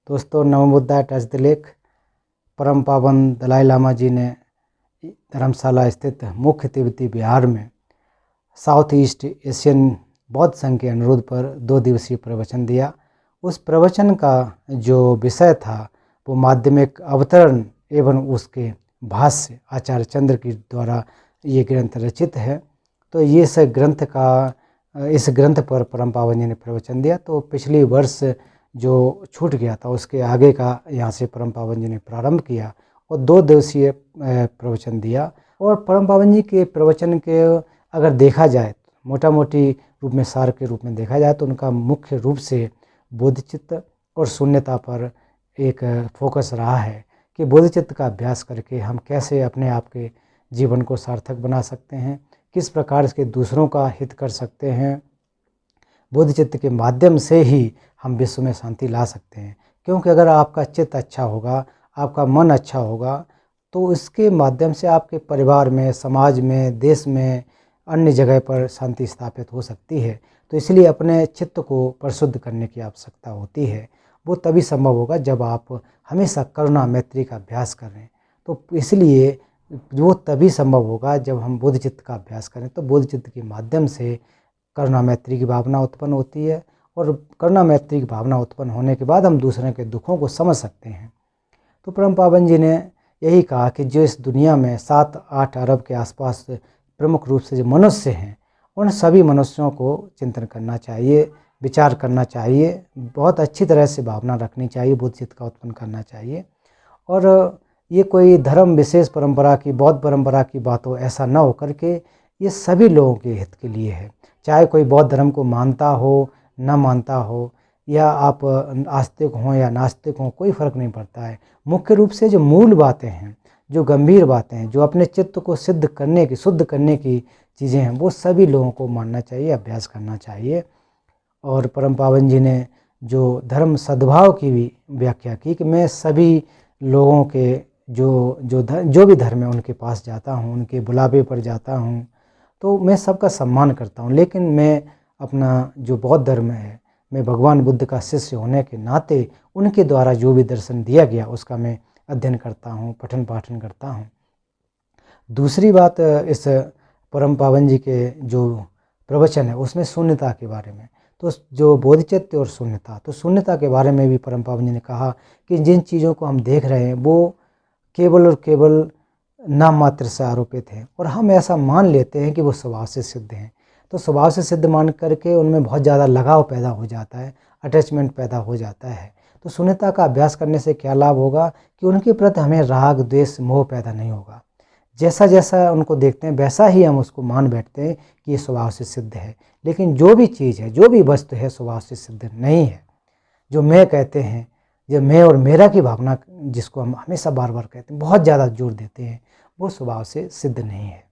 दोस्तों, नमो बुद्धाय touch the lake. परम पावन दलाई लामा जी ने धर्मशाला स्थित मुख्य तिब्बती बिहार में साउथ ईस्ट एशियन बौद्ध संघ के अनुरोध पर 2 दिवसीय प्रवचन दिया। उस प्रवचन का जो विषय था वो माध्यमिक अवतरण एवं उसके भाष्य आचार्य चंद्र के द्वारा ये ग्रंथ रचित है। तो ये इस ग्रंथ पर परम पावन जी ने प्रवचन दिया। तो पिछले वर्ष जो छूट गया था उसके आगे का यहाँ से परम पावन जी ने प्रारंभ किया और 2 दिवसीय प्रवचन दिया। और परम पावन जी के प्रवचन के अगर देखा जाए मोटा मोटी रूप में सार के रूप में देखा जाए तो उनका मुख्य रूप से बोधिचित्त और शून्यता पर एक फोकस रहा है कि बोधिचित्त का अभ्यास करके हम कैसे अपने आप के जीवन को सार्थक बना सकते हैं, किस प्रकार से दूसरों का हित कर सकते हैं। बोधिचित्त के माध्यम से ही हम विश्व में शांति ला सकते हैं, क्योंकि अगर आपका चित्त अच्छा होगा, आपका मन अच्छा होगा तो इसके माध्यम से आपके परिवार में, समाज में, देश में, अन्य जगह पर शांति स्थापित हो सकती है। तो इसलिए अपने चित्त को परिशुद्ध करने की आवश्यकता होती है। वो तभी संभव होगा जब आप हमेशा करुणा मैत्री का अभ्यास करें। तो इसलिए वो तभी संभव होगा जब हम बोधिचित्त का अभ्यास करें। तो बोधिचित्त के माध्यम से करुणा मैत्री की भावना उत्पन्न होती है और करुणा मैत्री की भावना उत्पन्न होने के बाद हम दूसरे के दुखों को समझ सकते हैं। तो परम पावन जी ने यही कहा कि जो इस दुनिया में 7-8 अरब के आसपास प्रमुख रूप से जो मनुष्य हैं, उन सभी मनुष्यों को चिंतन करना चाहिए, विचार करना चाहिए, बहुत अच्छी तरह से भावना रखनी चाहिए, बोधचित्त का उत्पन्न करना चाहिए। और ये कोई धर्म विशेष परंपरा की, बौद्ध परंपरा की बात हो, ऐसा ना हो करके ये सभी लोगों के हित के लिए है। चाहे कोई बौद्ध धर्म को मानता हो, ना मानता हो, या आप आस्तिक हों या नास्तिक हों, कोई फ़र्क नहीं पड़ता है। मुख्य रूप से जो मूल बातें हैं, जो गंभीर बातें हैं, जो अपने चित्त को शुद्ध करने की चीज़ें हैं, वो सभी लोगों को मानना चाहिए, अभ्यास करना चाहिए। और परम पावन जी ने जो धर्म सद्भाव की भी व्याख्या की कि मैं सभी लोगों के जो भी धर्म है उनके पास जाता हूँ, उनके बुलावे पर जाता हूँ, तो मैं सबका सम्मान करता हूँ। लेकिन मैं अपना जो बौद्ध धर्म है, मैं भगवान बुद्ध का शिष्य होने के नाते उनके द्वारा जो भी दर्शन दिया गया उसका मैं अध्ययन करता हूँ, पठन पाठन करता हूँ। दूसरी बात, इस परम पावन जी के जो प्रवचन है उसमें शून्यता के बारे में, तो जो बोधिचित्त और शून्यता, तो शून्यता के बारे में भी परम पावन जी ने कहा कि जिन चीज़ों को हम देख रहे हैं वो केवल और केवल नाम मात्र से आरोपित हैं और हम ऐसा मान लेते हैं कि वो स्वभाव से सिद्ध हैं। तो स्वभाव से सिद्ध मान करके उनमें बहुत ज़्यादा लगाव पैदा हो जाता है, अटैचमेंट पैदा हो जाता है। तो शून्यता का अभ्यास करने से क्या लाभ होगा कि उनके प्रति हमें राग, द्वेष, मोह पैदा नहीं होगा। जैसा जैसा उनको देखते हैं वैसा ही हम उसको मान बैठते हैं कि ये स्वभाव से सिद्ध है। लेकिन जो भी चीज़ है, जो भी वस्तु है, स्वभाव से सिद्ध नहीं है। जो मैं कहते हैं, जो मैं और मेरा की भावना जिसको हम हमेशा बार बार कहते हैं, बहुत ज़्यादा जोर देते हैं, वो स्वभाव से सिद्ध नहीं है।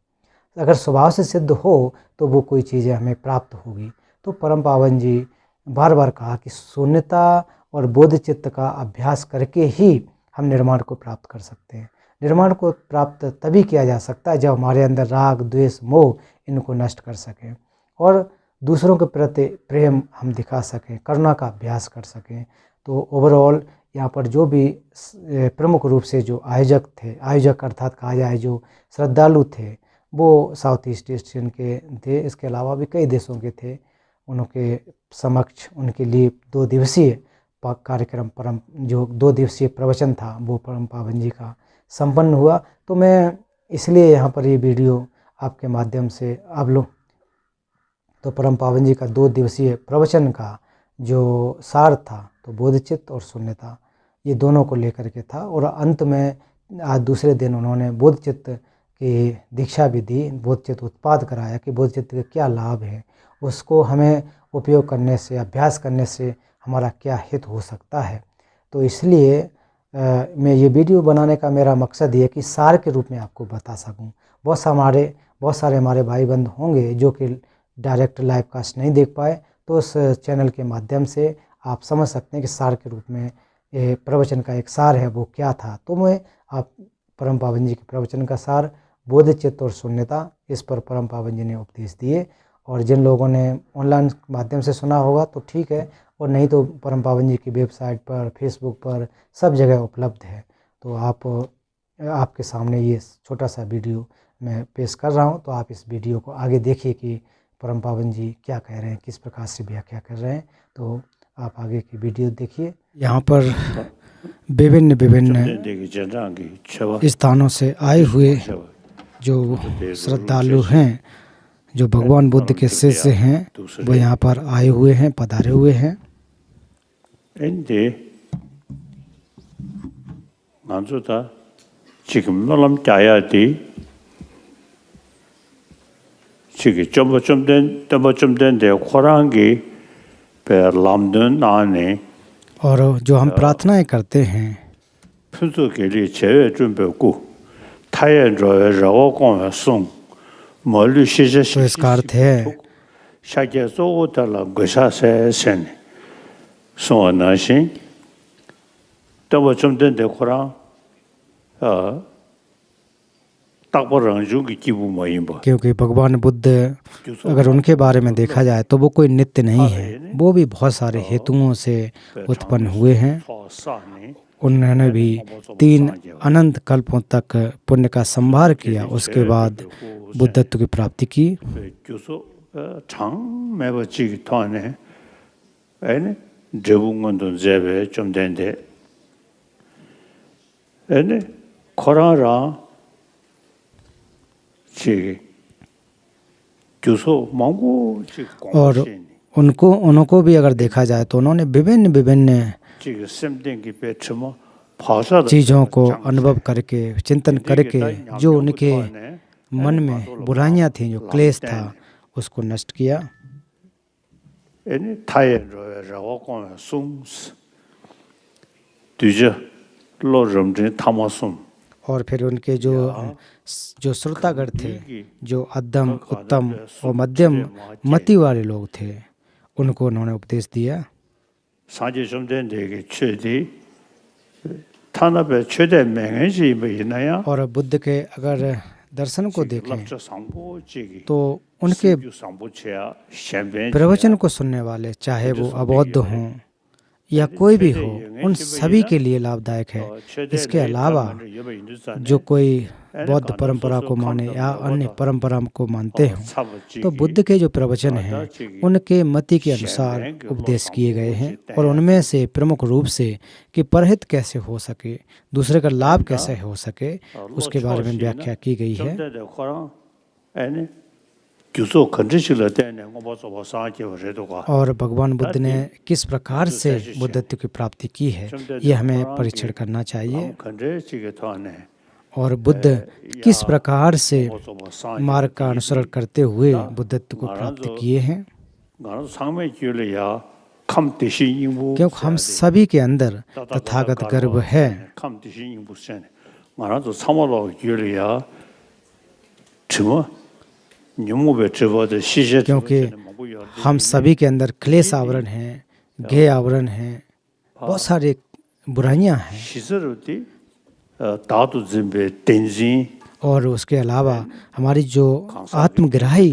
अगर स्वभाव से सिद्ध हो तो वो कोई चीज़ें हमें प्राप्त होगी। तो परम पावन जी बार बार कहा कि शून्यता और बोधचित्त का अभ्यास करके ही हम निर्माण को प्राप्त कर सकते हैं। निर्माण को प्राप्त तभी किया जा सकता है जब हमारे अंदर राग, द्वेष, मोह इनको नष्ट कर सकें और दूसरों के प्रति प्रेम हम दिखा सकें, करुणा का अभ्यास कर सकें। तो ओवरऑल यहाँ पर जो भी प्रमुख रूप से जो आयोजक अर्थात कहा जाए जो श्रद्धालु थे, वो साउथ ईस्ट एशियन के थे। इसके अलावा भी कई देशों के थे। उनके समक्ष उनके लिए 2 दिवसीय कार्यक्रम जो 2 दिवसीय प्रवचन था वो परम पावन जी का संपन्न हुआ। तो मैं इसलिए यहाँ पर ये वीडियो आपके माध्यम से आप लोग, तो परम पावन जी का 2 दिवसीय प्रवचन का जो सार था तो बोधचित्त और शून्यता, ये दोनों को लेकर के था। और अंत में आज दूसरे दिन उन्होंने बोधचित्त की दीक्षा भी दी, बोधचित्त उत्पाद कराया कि बोधचित्त के क्या लाभ है, उसको हमें उपयोग करने से, अभ्यास करने से हमारा क्या हित हो सकता है। तो इसलिए मैं ये वीडियो बनाने का मेरा मकसद ये है कि सार के रूप में आपको बता सकूं। बहुत सारे हमारे भाई बंधु होंगे जो कि डायरेक्ट लाइव कास्ट नहीं देख पाए, तो उस चैनल के माध्यम से आप समझ सकते हैं कि सार के रूप में प्रवचन का एक सार है वो क्या था। तो मैं आप परम पावन जी के प्रवचन का सार बोधचित्त और शून्यता, इस पर परम पावन जी ने उपदेश दिए। और जिन लोगों ने ऑनलाइन माध्यम से सुना होगा तो ठीक है, और नहीं तो परम पावन जी की वेबसाइट पर, फेसबुक पर सब जगह उपलब्ध है। तो आपके सामने ये छोटा सा वीडियो मैं पेश कर रहा हूँ, तो आप इस वीडियो को आगे देखिए कि परम पावन जी क्या कह रहे हैं, किस प्रकार से व्याख्या कर रहे हैं। तो आप आगे की वीडियो देखिए। यहाँ पर विभिन्न स्थानों से आए हुए जो श्रद्धालु हैं, जो भगवान बुद्ध के शिष्य हैं, वो यहाँ पर आए हुए हैं, पधारे हुए हैं। 지금 놀람 짜야지. 지금 좀 된데 코랑기 베람든 안에 और जो हम प्रार्थनाएं करते हैं, 표도계리 제외 준비고 타연로라고 멀리 시제시 तो इसका अर्थ है 샤게소달라 고샤세센 소나신 좀 된데 코랑 क्योंकि भगवान बुद्ध, अगर उनके बारे में देखा जाए तो वो कोई नित्य नहीं है, वो भी बहुत सारे हेतुओं से उत्पन्न हुए हैं। उन्होंने भी 3 अनंत कल्पों तक पुण्य का संभार किया, उसके बाद बुद्धत्व की प्राप्ति की। 코라라 और उनको भी अगर देखा जाए तो उन्होंने विभिन्न चीज़ों को अनुभव करके, चिंतन करके, जो उनके मन में बुराइयां थीं, जो क्लेश था, उसको नष्ट किया। और फिर उनके जो श्रोतागण थे, जो अध्यम, उत्तम और मध्यम मति वाले लोग थे, उनको उन्होंने उपदेश दिया। और बुद्ध के अगर दर्शन को देखें तो उनके प्रवचन को सुनने वाले, चाहे वो अबौद्ध हों या कोई भी हो, उन सभी के लिए लाभदायक है। इसके अलावा जो कोई बौद्ध परंपरा को माने या अन्य परंपरा को मानते हों, तो बुद्ध के जो प्रवचन हैं उनके मति के अनुसार उपदेश किए गए हैं, और उनमें से प्रमुख रूप से कि परहित कैसे हो सके, दूसरे का लाभ कैसे हो सके, उसके बारे में व्याख्या की गई है। और भगवान बुद्ध ने किस प्रकार से बुद्धत्व की प्राप्ति की है, ये हमें परीक्षण करना चाहिए। और बुद्ध किस प्रकार से मार्ग का अनुसरण करते हुए बुद्धत्व को प्राप्त किए हैं, क्योंकि हम सभी के अंदर तथागत गर्व है। क्योंकि हम सभी के अंदर क्लेश आवरण है, गेय आवरण है, बहुत सारी बुराइयां हैं। और उसके अलावा हमारी जो आत्मग्राही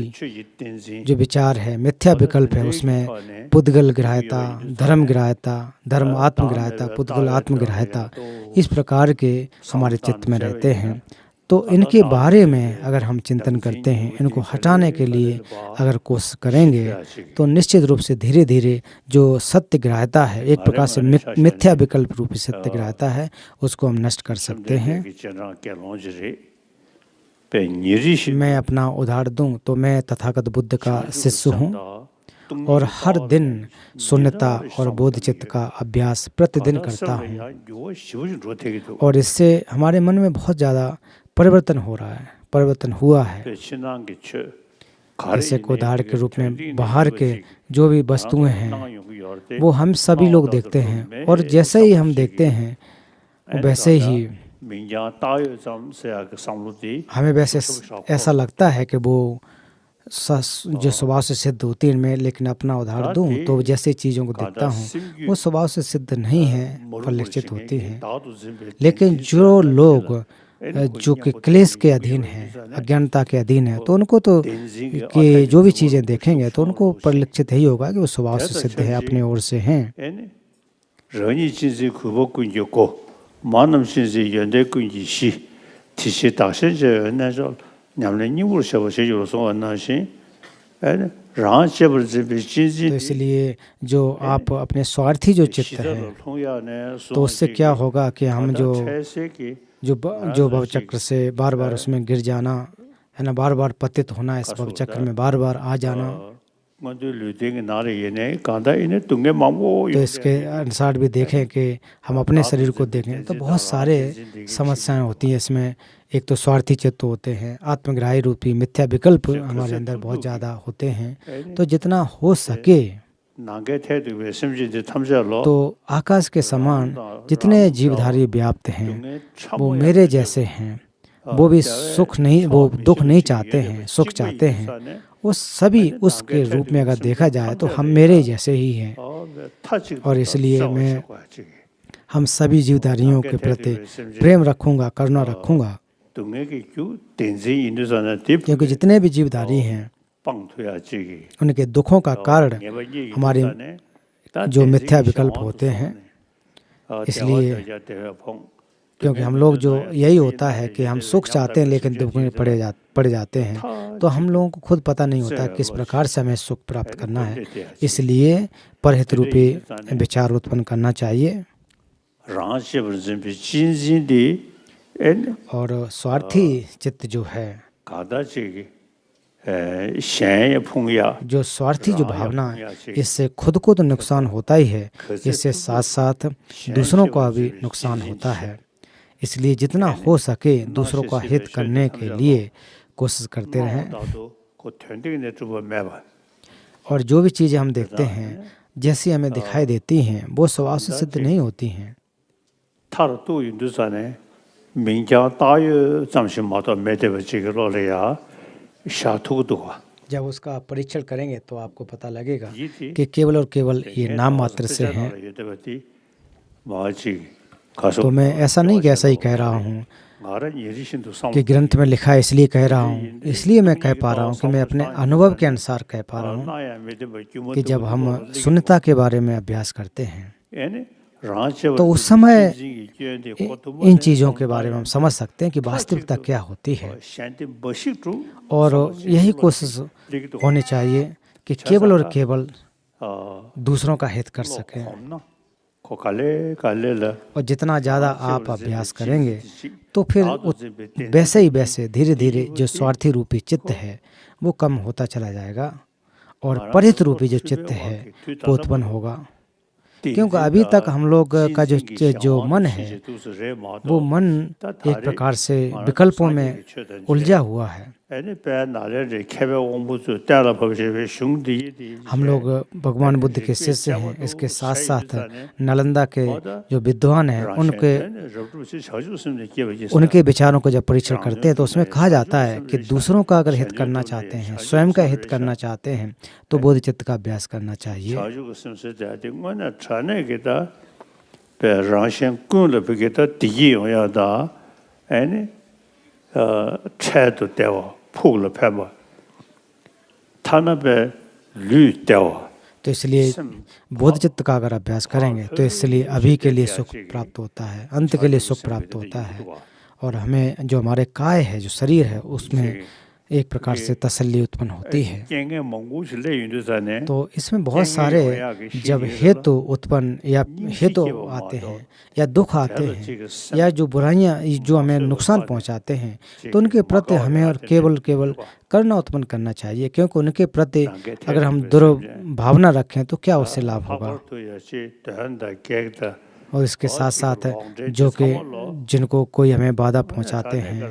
जो विचार है, मिथ्या विकल्प है, उसमें पुद्गल ग्राह्यता, धर्म ग्राह्यता, धर्म आत्मग्राह्यता, पुद्गल आत्मग्राह्यता, इस प्रकार के हमारे चित्त में रहते हैं। तो इनके बारे में अगर हम चिंतन करते हैं, इनको हटाने के लिए अगर कोशिश करेंगे, तो निश्चित रूप से धीरे धीरे जो सत्यग्राह्यता है, एक प्रकार से मिथ्या विकल्प रूपी सत्यग्राह्यता है, उसको हम नष्ट कर सकते हैं। मैं अपना उदाहरण दूं तो मैं तथागत बुद्ध का शिष्य हूँ, और हर दिन शून्यता और बोधचित्त का अभ्यास प्रतिदिन करता हूँ, और इससे हमारे मन में बहुत ज़्यादा परिवर्तन हो रहा है, परिवर्तन हुआ है। जैसे को उदाहरण के रूप में बाहर के जो भी वस्तुएं हैं वो हम सभी लोग देखते हैं, और जैसे ही हम देखते हैं वैसे ही हमें वैसे ऐसा लगता है कि वो जो स्वभाव से सिद्ध होती है। मैं लेकिन अपना उदाहरण दूं तो जैसे चीज़ों को देखता हूं वो स्वभाव से सिद्ध नहीं है, परिलक्षित होती हैं। लेकिन जो लोग जो कि क्लेश के अधीन है, अज्ञानता के अधीन है, तो उनको तो कि जो भी चीज़ें देखेंगे तो उनको परिलक्षित यही होगा कि वो स्वभाव से सिद्ध है, अपने ओर से हैं। रनी 진지 구복군이고 만남 진지 연대군이시 티시 다신제 내서 냠는 이불 셔버시 요소 원나시 तो इसलिए जो आप अपने स्वार्थी जो चित्त है, तो उससे क्या होगा कि हम जो भवचक्र से बार बार उसमें गिर जाना है ना, बार बार पतित होना, इस भवचक्र में बार बार आ जाना, तो इसके अनुसार भी देखें कि हम अपने शरीर को देखें तो बहुत सारे समस्याएं होती हैं इसमें। एक तो स्वार्थी चित्त होते हैं, आत्मग्राही रूपी मिथ्या विकल्प हमारे अंदर बहुत ज़्यादा होते हैं। तो जितना हो सके तो आकाश के समान जितने जीवधारी व्याप्त हैं वो मेरे जैसे हैं, वो भी सुख नहीं, वो दुख नहीं चाहते हैं, सुख चाहते हैं, वो सभी उसके रूप में अगर देखा जाए तो हम मेरे जैसे ही हैं। और इसलिए हम सभी जीवधारियों के प्रति प्रेम रखूंगा, करुणा रखूंगा, क्योंकि जितने भी जीवधारी हैं उनके दुखों का कारण हमारे जो मिथ्या विकल्प होते हैं। इसलिए क्योंकि हम लोग जो यही होता है कि हम सुख चाहते हैं लेकिन दुख में पड़ जाते हैं, तो हम लोगों को खुद पता नहीं होता किस प्रकार से हमें सुख प्राप्त करना है। इसलिए परहित रूपी विचार उत्पन्न करना चाहिए। और स्वार्थी चित्त जो है, जो स्वार्थी जो भावना है, इससे खुद को तो नुकसान होता ही है, इससे साथ साथ दूसरों का भी नुकसान होता है। इसलिए जितना हो सके दूसरों का हित करने के लिए कोशिश करते रहें। और जो भी चीज़ें हम देखते हैं जैसी हमें दिखाई देती हैं वो स्वभाव से सिद्ध नहीं होती हैं। जब उसका परीक्षण करेंगे तो आपको पता लगेगा कि केवल और केवल ये नाम मात्र से हैं। तो मैं ऐसा नहीं कि ऐसा ही कह रहा हूँ कि ग्रंथ में लिखा है इसलिए कह रहा हूँ, इसलिए मैं कह पा रहा हूँ कि मैं अपने अनुभव के अनुसार कह पा रहा हूँ कि जब हम शून्यता के बारे में अभ्यास करते हैं तो उस समय इन चीज़ों के बारे में हम समझ सकते हैं कि वास्तविकता क्या होती है। और यही कोशिश होनी चाहिए कि केवल और केवल दूसरों का हित कर सकें। और जितना ज़्यादा आप अभ्यास करेंगे तो फिर वैसे ही वैसे धीरे धीरे जो स्वार्थी रूपी चित्त है वो कम होता चला जाएगा और परहित रूपी जो चित्त है वो उत्पन्न होगा। क्योंकि अभी तक हम लोग का जो मन है वो मन एक प्रकार से विकल्पों में उलझा हुआ है। हम लोग भगवान बुद्ध के शिष्य हैं, इसके साथ साथ नालंदा के जो विद्वान हैं उनके विचारों को जब परीक्षण करते हैं तो उसमें कहा जाता है कि दूसरों का अगर हित करना चाहते हैं, स्वयं का हित करना चाहते हैं तो बोधिचित्त का अभ्यास करना चाहिए। तो इसलिए बोधचित्त का अगर अभ्यास करेंगे तो इसलिए अभी के लिए सुख प्राप्त होता है, अंत के लिए सुख प्राप्त होता है। और हमें जो हमारे काय है, जो शरीर है, उसमें एक प्रकार से तसल्ली उत्पन्न होती है। तो इसमें बहुत सारे जब हेतु उत्पन्न या हेतु आते हैं या दुख आते हैं या जो बुराइयां जो हमें नुकसान पहुंचाते हैं तो उनके प्रति हमें और केवल करुणा उत्पन्न करना चाहिए, क्योंकि उनके प्रति अगर हम दुर्भावना रखें तो क्या उससे लाभ होगा। और इसके साथ साथ जो कि जिनको कोई हमें बाधा पहुंचाते हैं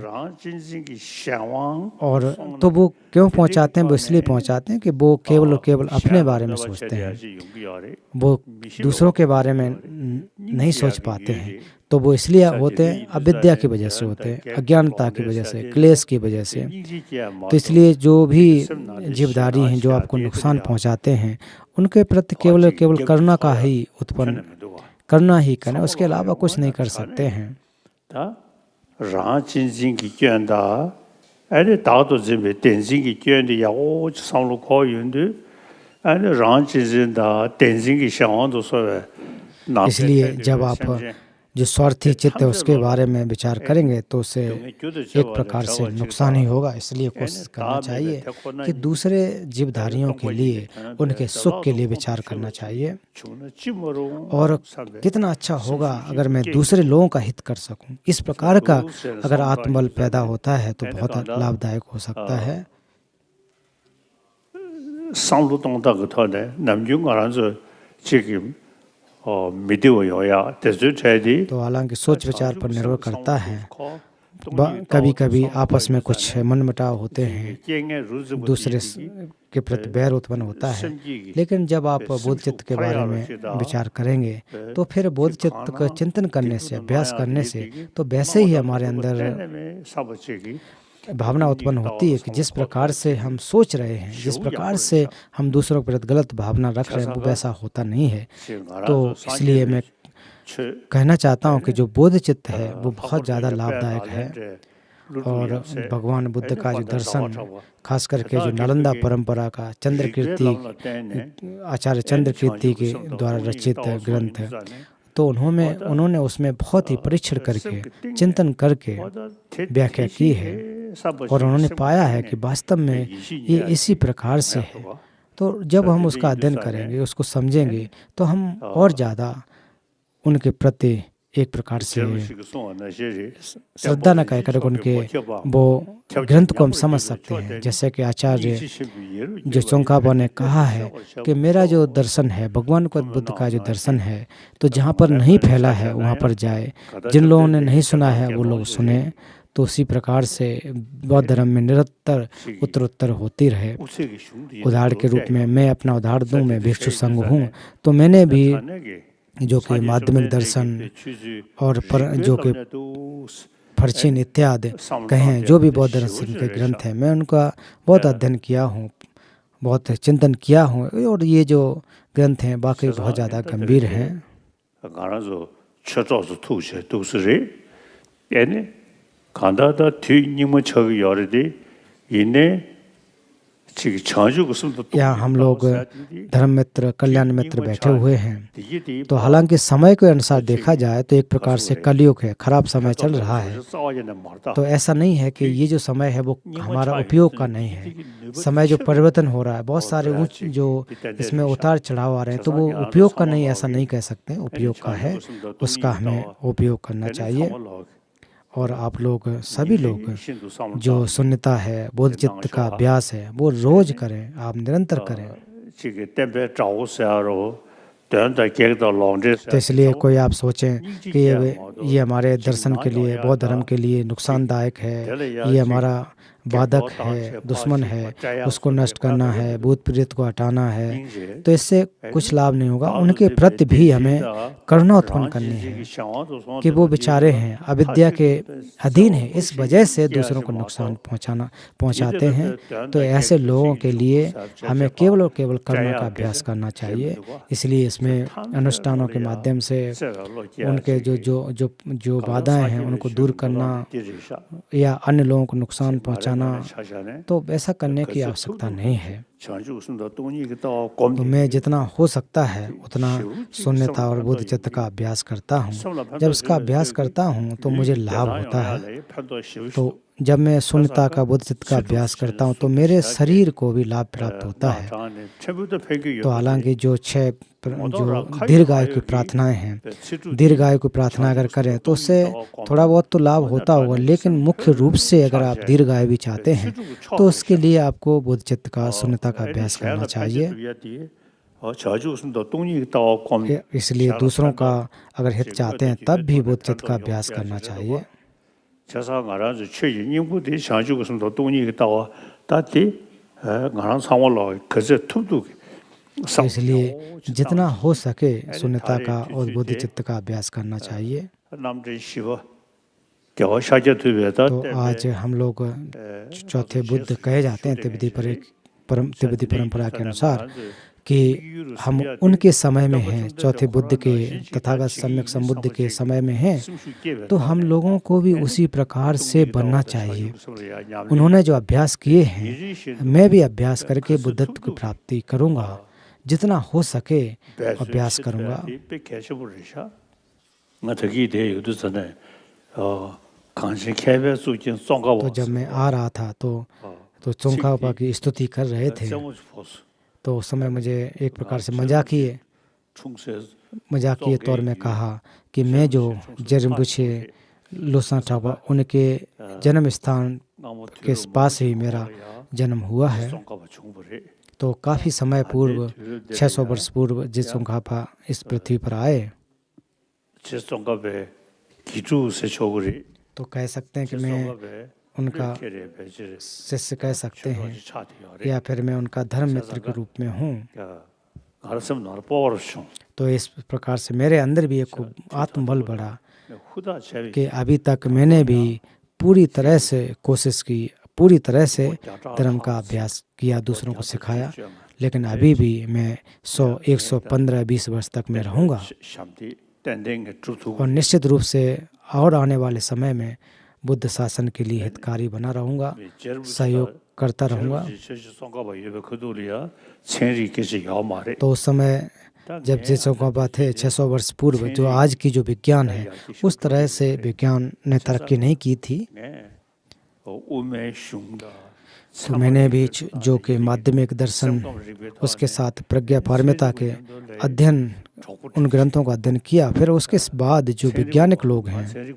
और तो वो क्यों पहुंचाते हैं, वो इसलिए पहुंचाते हैं कि वो केवल और केवल अपने बारे में सोचते हैं, वो दूसरों के बारे में नहीं सोच पाते हैं। तो वो इसलिए होते हैं अविद्या की वजह से होते हैं, अज्ञानता की वजह से, क्लेश की वजह से। तो इसलिए जो भी जीवधारी हैं जो आपको नुकसान पहुंचाते हैं उनके प्रति केवल और केवल करुणा का ही उत्पन्न करना ही करें, उसके अलावा कुछ नहीं कर सकते हैं। 랑 진진기 견다 아니 다도 집에 댄싱기 견디 야오 상로 거윤데 아니 랑 진진다 댄싱기 상원도 소에 इसलिए जब आप जो स्वार्थी चित्त है उसके बारे में विचार करेंगे तो उससे एक प्रकार से नुकसान ही होगा। इसलिए कोशिश करना चाहिए कि दूसरे जीवधारियों के लिए, उनके सुख के लिए विचार करना चाहिए। और कितना अच्छा होगा अगर मैं दूसरे लोगों का हित कर सकूं। इस प्रकार का अगर आत्मबल पैदा होता है तो बहुत लाभदायक हो सकता है। तो हालांकि सोच विचार पर निर्भर करता है। कभी कभी आपस में कुछ मनमुटाव होते हैं, दूसरे के प्रति बैर उत्पन्न होता है, लेकिन जब आप बोध चित्त के बारे में विचार करेंगे तो फिर बोध चित्त का चिंतन करने से, अभ्यास करने से तो वैसे ही हमारे अंदर भावना उत्पन्न होती है कि जिस प्रकार से हम सोच रहे हैं, जिस प्रकार से हम दूसरों के प्रति गलत भावना रख रहे हैं, वो वैसा होता नहीं है। तो इसलिए मैं कहना चाहता हूँ कि जो बोध चित्त है वो बहुत ज़्यादा लाभदायक है। और भगवान बुद्ध का जो दर्शन, खास करके जो नालंदा परंपरा का आचार्य चंद्र कीर्ति के द्वारा रचित ग्रंथ है, तो उन्होंने उसमें बहुत ही परीक्षण करके, चिंतन करके व्याख्या की है। और उन्होंने पाया है कि वास्तव में ये इसी प्रकार से है। तो जब हम उसका अध्ययन करेंगे, उसको समझेंगे, तो हम और ज़्यादा उनके प्रति एक प्रकार से श्रद्धा न कहकर उनके वो ग्रंथ को हम समझ सकते हैं। जैसे कि आचार्य जो चोंकाबा ने कहा है कि मेरा जो दर्शन है, भगवान को बुद्ध का जो दर्शन है, तो जहाँ पर नहीं फैला है वहाँ पर जाए, जिन लोगों ने नहीं सुना है वो लोग सुने। तो उसी प्रकार से बौद्ध धर्म में निरंतर उत्तरोत्तर होती रहे। उदाहरण के रूप में मैं अपना उदाहरण दूँ, मैं भिक्षु संघ हूँ, तो मैंने भी जो कि माध्यमिक दर्शन और जो कि फर्चिन इत्यादि कहें, जो भी बौद्ध दर्शन के ग्रंथ हैं, मैं उनका बहुत अध्ययन किया हूँ, बहुत चिंतन किया हूँ। और ये जो ग्रंथ हैं वाकई बहुत ज़्यादा गंभीर हैं। यहाँ हम लोग धर्म मित्र, कल्याण मित्र बैठे हुए हैं। तो हालांकि समय के अनुसार देखा जाए तो एक प्रकार से कलयुग है, खराब समय चल रहा है। तो ऐसा नहीं है कि ये जो समय है वो हमारा उपयोग का नहीं है। समय जो परिवर्तन हो रहा है, बहुत सारे जो इसमें उतार चढ़ाव आ रहे हैं, तो वो उपयोग का नहीं, ऐसा नहीं कह सकते, उपयोग का है, उसका हमें उपयोग करना चाहिए। और आप लोग सभी लोग जो शून्यता है, बोध चित्त का अभ्यास है, वो रोज करें, आप निरंतर करें। तो इसलिए कोई आप सोचें कि ये हमारे दर्शन के लिए, बौद्ध धर्म के लिए नुकसानदायक है, ये हमारा बाधक है, दुश्मन है, उसको नष्ट करना है, भूत प्रेत को हटाना है, तो इससे कुछ लाभ नहीं होगा। उनके प्रति भी हमें करुणा उत्पन्न करनी है कि वो बेचारे हैं, अविद्या के अधीन है, इस वजह से दूसरों को नुकसान पहुंचाते हैं। तो ऐसे लोगों के लिए हमें केवल और केवल करुणा का अभ्यास करना चाहिए। इसलिए इसमें अनुष्ठानों के माध्यम से उनके जो बाधाएं हैं उनको दूर करना या अन्य लोगों को नुकसान पहुंचाना, तो ऐसा करने की आवश्यकता नहीं है। तो मैं जितना हो सकता है उतना शून्यता और बोध चित्त का अभ्यास करता हूँ। जब इसका अभ्यास करता हूँ तो मुझे लाभ होता है। तो जब मैं शून्यता का बोध चित्त का अभ्यास करता हूँ तो मेरे शरीर को भी लाभ प्राप्त होता है। तो हालांकि जो दीर्घ आयु की प्रार्थनाएं हैं, दीर्घ आयु की प्रार्थना अगर करें तो उससे थोड़ा बहुत तो लाभ होता होगा, लेकिन मुख्य रूप से अगर आप दीर्घ आयु भी चाहते हैं तो उसके लिए आपको बोध चित्त का, शून्यता का अभ्यास करना चाहिए। इसलिए दूसरों का अगर हित चाहते हैं तब भी बोध चित्त का अभ्यास करना चाहिए। इसलिए जितना हो सके शून्यता का और बोध चित्त का अभ्यास करना चाहिए। तो आज हम लोग चौथे बुद्ध कहे जाते हैं तिब्बती परंपरा के अनुसार कि हम उनके समय में हैं, चौथे बुद्ध के तथागत सम्यक संबुद्ध के समय में हैं, तो हम लोगों को भी उसी प्रकार से बनना चाहिए। उन्होंने जो अभ्यास किए हैं, मैं भी अभ्यास करके बुद्धत्व की प्राप्ति करूँगा, जितना हो सके अभ्यास करूँगा। तो जब मैं आ रहा था तो चोंगखापा की स्तुति कर रहे थे, तो उस समय मुझे एक प्रकार से मजाकिए तौर में कहा कि मैं जो जेरिम्बुछे लोसां टापा उनके जन्म स्थान के पास ही मेरा जन्म हुआ है। तो काफ़ी समय पूर्व, 600 वर्ष पूर्व जिस चोंगखापा इस पृथ्वी पर आए, तो कह सकते हैं कि मैं उनका शिष्य कह सकते हैं, या फिर मैं उनका धर्म मित्र के रूप में हूँ। तो इस प्रकार से मेरे अंदर भी एक आत्मबल बढ़ा कि अभी तक मैंने भी पूरी तरह से कोशिश की, पूरी तरह से धर्म का अभ्यास किया, दूसरों को सिखाया, लेकिन अभी भी मैं 100, 115, 20 वर्ष तक मैं रहूँगा। और निश्चित रूप से और आने वाले समय में बुद्ध शासन के लिए हितकारी बना रहूँगा, सहयोग करता रहूँगा। तो उस समय जब जे चोंगखापा थे 600 वर्ष पूर्व, जो आज की जो विज्ञान है, उस तरह से विज्ञान ने तरक्की नहीं की थी। तो मैंने भी जो कि माध्यमिक दर्शन, उसके साथ प्रज्ञा पारमिता के अध्ययन, उन ग्रंथों का अध्ययन किया। फिर उसके बाद जो वैज्ञानिक लोग हैं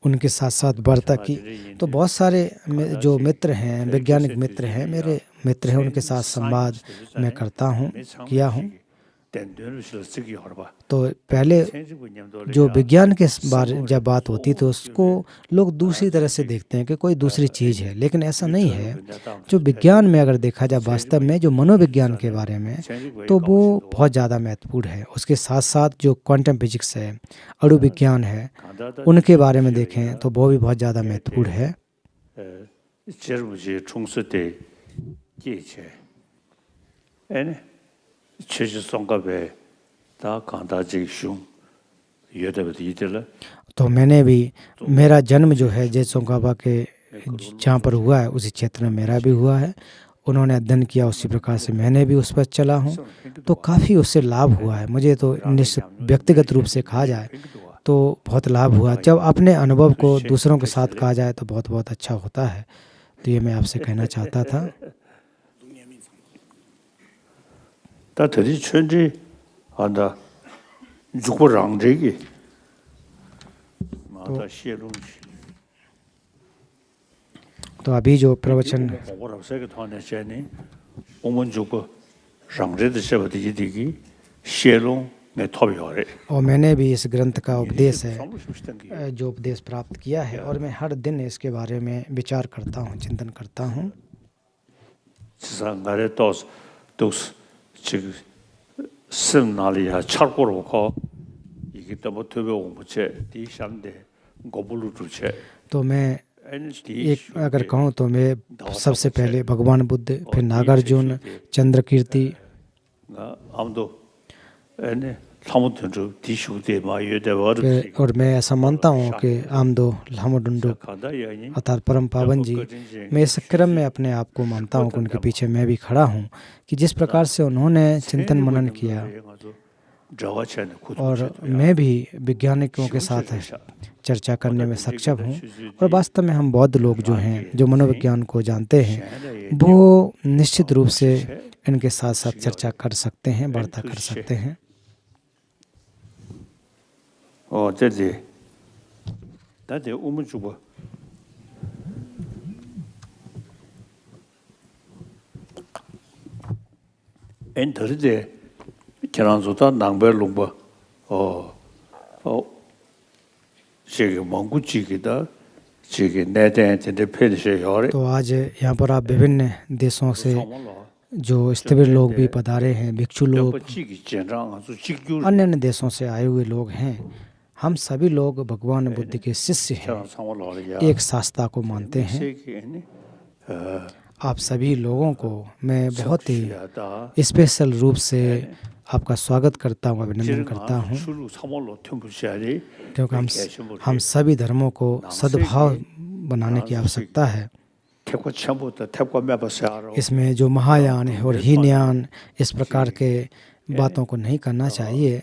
उनके साथ साथ वार्ता की। तो बहुत सारे जो मित्र हैं, वैज्ञानिक मित्र हैं, मेरे मित्र हैं, उनके साथ संवाद मैं करता हूँ, किया हूँ। तो पहले जो विज्ञान के बारे जब बात होती तो उसको लोग दूसरी तरह से देखते हैं कि कोई दूसरी चीज़ है, लेकिन ऐसा नहीं है। जो विज्ञान में अगर देखा जाए वास्तव में, जो मनोविज्ञान के बारे में, तो वो बहुत ज़्यादा महत्वपूर्ण है। उसके साथ साथ जो क्वांटम फिजिक्स है, अणु विज्ञान है, उनके बारे में देखें तो वो भी बहुत ज़्यादा महत्वपूर्ण है। तो मैंने भी, मेरा जन्म जो है जे चोंगखापा के जहाँ पर हुआ है उसी क्षेत्र में मेरा भी हुआ है। उन्होंने अध्ययन किया, उसी प्रकार से मैंने भी उस पर चला हूँ। तो काफ़ी उससे लाभ हुआ है मुझे। तो निश्चित व्यक्तिगत रूप से कहा जाए तो बहुत लाभ हुआ। जब अपने अनुभव को दूसरों के साथ कहा जाए तो बहुत बहुत अच्छा होता है। तो ये मैं आपसे कहना चाहता था। तो अभी जो प्रवचन और मैंने भी इस ग्रंथ का उपदेश है, जो उपदेश प्राप्त किया है, और मैं हर दिन इसके बारे में विचार करता हूँ, चिंतन करता हूँ। तो मैं एक अगर कहूँ तो मैं सबसे पहले भगवान बुद्ध, फिर नागार्जुन, चंद्रकीर्ति, और मैं ऐसा मानता हूँ कि आमदो लामाडुंडुक अर्थात परम पावन जी, मैं इस क्रम में अपने आप को मानता हूँ कि उनके पीछे मैं भी खड़ा हूँ, कि जिस प्रकार से उन्होंने चिंतन मनन किया, और मैं भी वैज्ञानिकों के साथ चर्चा करने में सक्षम हूँ। और वास्तव में हम बौद्ध लोग जो हैं, जो मनोविज्ञान को जानते हैं, वो निश्चित रूप से इनके साथ साथ चर्चा कर सकते हैं, वार्ता कर सकते हैं। तो आज यहाँ पर आप विभिन्न देशों से जो स्थिविर लोग भी पधारे हैं, भिक्षु लोग, अन्य अन्य देशों से आए हुए लोग हैं। हम सभी लोग भगवान बुद्ध के शिष्य हैं, एक शास्त्रा को मानते हैं। आप सभी लोगों को मैं बहुत ही 다 स्पेशल रूप से आपका स्वागत करता हूँ, अभिनंदन करता 지금 हूँ, 주로 삼월로 템부시아리 क्योंकि हम सभी धर्मों को सद्भाव बनाने की आवश्यकता है। 태과 처음부터 태과 매버사로 इसमें जो महायान और हीनयान इस प्रकार के बातों को नहीं करना चाहिए।